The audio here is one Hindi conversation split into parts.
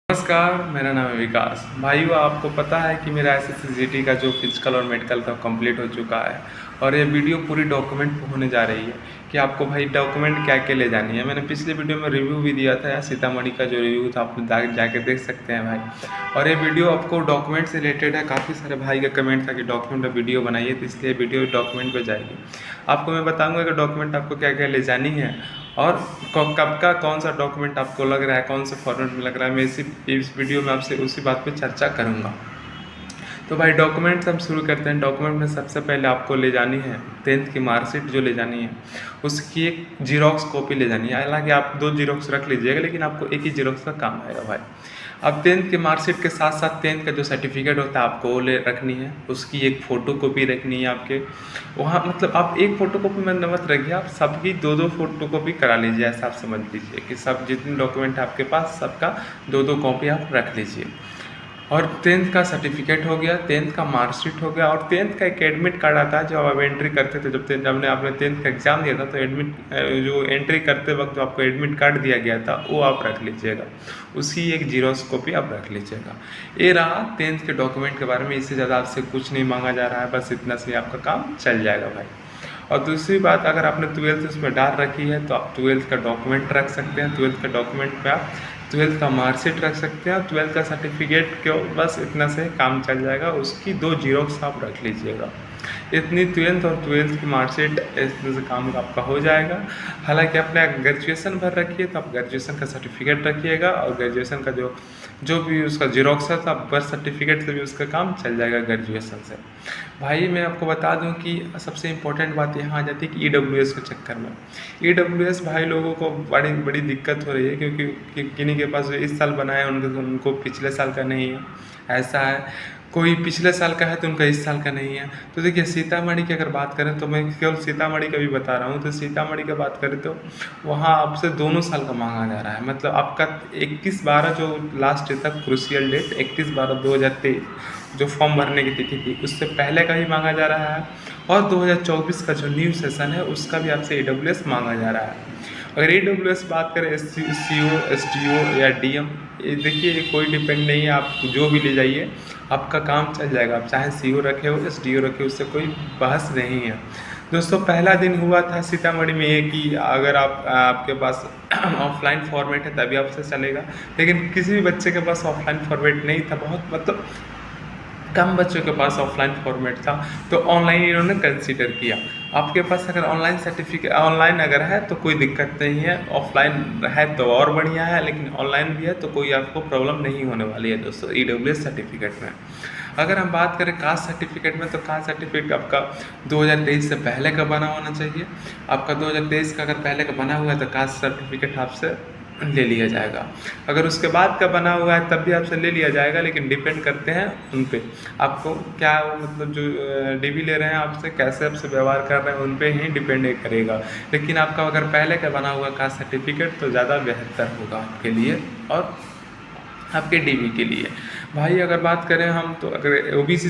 नमस्कार, मेरा नाम है विकास। भाइयों, आपको पता है कि मेरा एसएससीजीटी का जो फिजिकल और मेडिकल का कंप्लीट हो चुका है और ये वीडियो पूरी डॉक्यूमेंट पे होने जा रही है कि आपको भाई डॉक्यूमेंट क्या क्या ले जानी है। मैंने पिछले वीडियो में रिव्यू भी दिया था यार, सीतामढ़ी का जो रिव्यू था आप जाके देख सकते हैं भाई। और ये वीडियो आपको डॉक्यूमेंट से रिलेटेड है। काफ़ी सारे भाई का कमेंट था कि डॉक्यूमेंट का वीडियो बनाइए, तो इसलिए वीडियो डॉक्यूमेंट पर जाएगी। आपको मैं बताऊँगा कि डॉक्यूमेंट आपको क्या क्या ले जानी है और कब का कौन सा डॉक्यूमेंट आपको लग रहा है, कौन से फॉर्मेट में लग रहा है। मैं इस वीडियो में आपसे उसी बात पे चर्चा करूँगा। तो भाई डॉक्यूमेंट्स हम शुरू करते हैं। डॉक्यूमेंट में सबसे पहले आपको ले जानी है 10th की मार्कशीट जो ले जानी है, उसकी एक जीरोक्स कॉपी ले जानी है। हालांकि आप 2 जीरोक्स रख लीजिएगा, लेकिन आपको एक ही जीरोक्स का काम आएगा भाई। अब 10th की मार्कशीट के साथ साथ 10th का जो सर्टिफिकेट होता है आपको वो ले रखनी है, उसकी एक फ़ोटो कॉपी रखनी है आपके वहाँ। मतलब आप एक फ़ोटो कॉपी में मत रखिए, आप सबकी 2-2 फ़ोटो कॉपी करा लीजिए। ऐसा आप समझ लीजिए कि सब जितने डॉक्यूमेंट है आपके पास सबका 2-2 कॉपी आप रख लीजिए। और 10th का सर्टिफिकेट हो गया, 10th का मार्कशीट हो गया, और 10th का एक एडमिट कार्ड आता है जो आप एंट्री करते थे। जब आपने 10th का एग्ज़ाम दिया था तो जो एंट्री करते वक्त जो आपको एडमिट कार्ड दिया गया था वो आप रख लीजिएगा, उसकी एक जीरोक्स कॉपी आप रख लीजिएगा। ये रहा 10th के डॉक्यूमेंट के बारे में। इससे ज़्यादा आपसे कुछ नहीं मांगा जा रहा है, बस इतना से आपका काम चल जाएगा भाई। और दूसरी बात, अगर आपने 12th उसमें डाल रखी है तो आप 12th का डॉक्यूमेंट रख सकते हैं। 12th का डॉक्यूमेंट पे आप 12th का मार्कशीट रख सकते हैं, 12th का सर्टिफिकेट क्यों, बस इतना से काम चल जाएगा। उसकी 2 जीरोक्स आप रख लीजिएगा। इतनी 12th और 12th की मार्कशीट इसमें से काम आपका हो जाएगा। हालांकि अपने ग्रेजुएशन भर रखिए तो आप ग्रेजुएशन का सर्टिफिकेट रखिएगा, और ग्रेजुएशन का जो भी उसका जीरोक्स है तो आप बर्थ सर्टिफिकेट से भी उसका काम चल जाएगा ग्रेजुएशन से। भाई मैं आपको बता दूं कि सबसे इम्पोर्टेंट बात यहाँ आ जाती है कि EWS के चक्कर में EWS भाई लोगों को बड़ी बड़ी दिक्कत हो रही है, क्योंकि किन्हीं के पास इस साल बनाया उनको पिछले साल का नहीं है। ऐसा है, कोई पिछले साल का है तो उनका इस साल का नहीं है। तो देखिए, सीतामढ़ी की अगर बात करें तो मैं केवल सीतामढ़ी का भी बता रहा हूँ। तो सीतामढ़ी की बात करें तो वहाँ आपसे दोनों साल का मांगा जा रहा है। मतलब आपका 21/12 जो लास्ट तक क्रूशियल डेट 21/12/2023 जो फॉर्म भरने की तिथि थी, उससे पहले का ही मांगा जा रहा है। और 2024 का जो न्यू सेशन है उसका भी आपसे EWS मांगा जा रहा है। अगर EWS बात करें CO, STO या DM, देखिए ये कोई डिपेंड नहीं है, आप जो भी ले जाइए आपका काम चल जाएगा। आप चाहे CO रखे हो, STO रखे हो, उससे कोई बहस नहीं है। दोस्तों, पहला दिन हुआ था सीतामढ़ी में ये कि अगर आपके पास ऑफलाइन फॉर्मेट है तभी आपसे चलेगा, लेकिन किसी भी बच्चे के पास ऑफलाइन फॉर्मेट नहीं था। बहुत मतलब कम बच्चों के पास ऑफलाइन फॉर्मेट था, तो ऑनलाइन इन्होंने कंसीडर किया। आपके पास अगर ऑनलाइन सर्टिफिकेट ऑनलाइन अगर है तो कोई दिक्कत नहीं है, ऑफलाइन है तो और बढ़िया है, लेकिन ऑनलाइन भी है तो कोई आपको प्रॉब्लम नहीं होने वाली है दोस्तों EWS सर्टिफिकेट में। अगर हम बात करें कास्ट सर्टिफिकेट में, तो कास्ट सर्टिफिकेट आपका 2023 से पहले का बना होना चाहिए। आपका 2023 का अगर पहले का बना हुआ है तो कास्ट सर्टिफिकेट आपसे ले लिया जाएगा। अगर उसके बाद का बना हुआ है तब भी आपसे ले लिया जाएगा, लेकिन डिपेंड करते हैं उन पे आपको क्या मतलब जो DV ले रहे हैं आपसे कैसे आपसे व्यवहार कर रहे हैं, उन पे ही डिपेंड करेगा। लेकिन आपका अगर पहले का बना हुआ कास्ट सर्टिफिकेट तो ज़्यादा बेहतर होगा आपके लिए और आपके DV के लिए। भाई अगर बात करें हम तो अगर OBC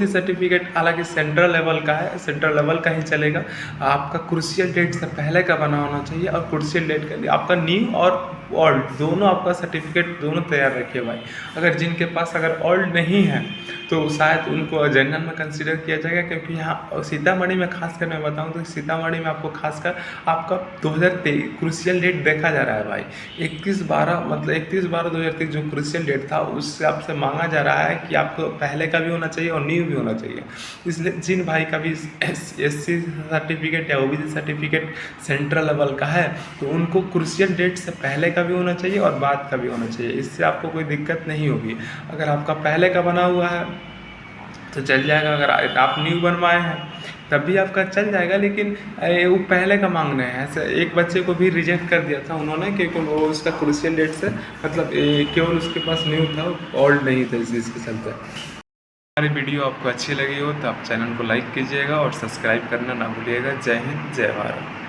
सर्टिफिकेट हालांकि सेंट्रल लेवल का है, सेंट्रल लेवल का ही चलेगा। आपका क्रूशियल डेट से पहले का बना होना चाहिए, और क्रूशियल डेट के लिए आपका न्यू और ओल्ड दोनों आपका सर्टिफिकेट दोनों तैयार रखिए भाई। अगर जिनके पास अगर ओल्ड नहीं है तो शायद उनको जनरल में कंसिडर किया जाएगा, क्योंकि यहाँ सीतामढ़ी में खासकर मैं बताऊँ तो सीतामढ़ी में आपको खासकर आपका 2023 क्रूशियल डेट देखा जा रहा है भाई। 31/12 मतलब 31/12/2023 जो क्रूशियल डेट था उससे आपसे मांगा जा रहा है कि आपको पहले का भी होना चाहिए और न्यू भी होना चाहिए। इसलिए जिन भाई का भी SC सर्टिफिकेट या OBC सर्टिफिकेट सेंट्रल लेवल का है तो उनको क्रूशियल डेट से पहले का भी होना चाहिए और बाद का भी होना चाहिए। इससे आपको कोई दिक्कत नहीं होगी। अगर आपका पहले का बना हुआ है तो चल जाएगा, अगर आप न्यू बनवाए हैं तब भी आपका चल जाएगा, लेकिन वो पहले का मांग रहे हैं। ऐसे एक बच्चे को भी रिजेक्ट कर दिया था उन्होंने, क्योंकि वो उसका क्रूशियल डेट से मतलब केवल उसके पास न्यू था, ओल्ड नहीं था, इसके चलते। हमारी वीडियो आपको अच्छी लगी हो तो आप चैनल को लाइक कीजिएगा और सब्सक्राइब करना ना भूलिएगा। जय हिंद, जय भारत।